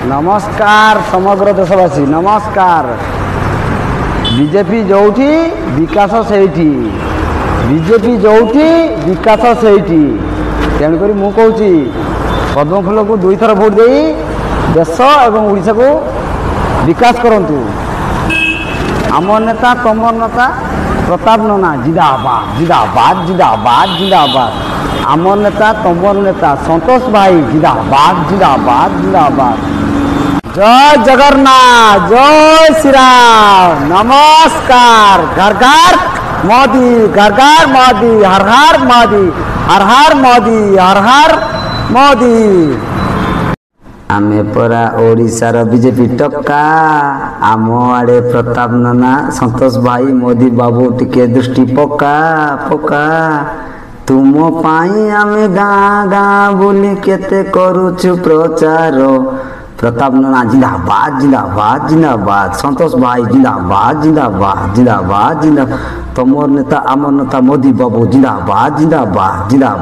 नमस्कार समग्र देशवासी नमस्कार। बीजेपी जोठी विकास सेठी बीजेपी जोठी विकास सेठी तेणुक मु कहूँ पद्म फूल को 2 थर भोट दे देश एवं ओडिशा को विकास करंतु। आम नेता तम नेता प्रताप नना जिंदाबाद जिंदाबाद जिंदाबाद जिंदाबाद। आम नेता तम नेता संतोष भाई जिंदाबाद जिंदाबाद जिंदाबाद। जय जगन्नाथ जय श्री राम नमस्कार। घर घर मोदी हर हर मोदी हर हर मोदी हर हर मोदी। आमे परा ओडिशार बीजेपी टक्का आम आड़े प्रताप नना संतोष भाई मोदी बाबू टिके दृष्टि पक्का पक्का। तुम पाई आमे गाँ गाँ बुली केते करूछु प्रचार। प्रताप नना जिंदाबाद जिंदाबाद जिंदाबाद। संतोष भाई जिंदाबाद जिंदाबाद जिंदाबाद जिंदाबाद। तमोर नेता आमर नेता मोदी बाबू जिंदाबाद जिंदाबाद जिंदाबाद।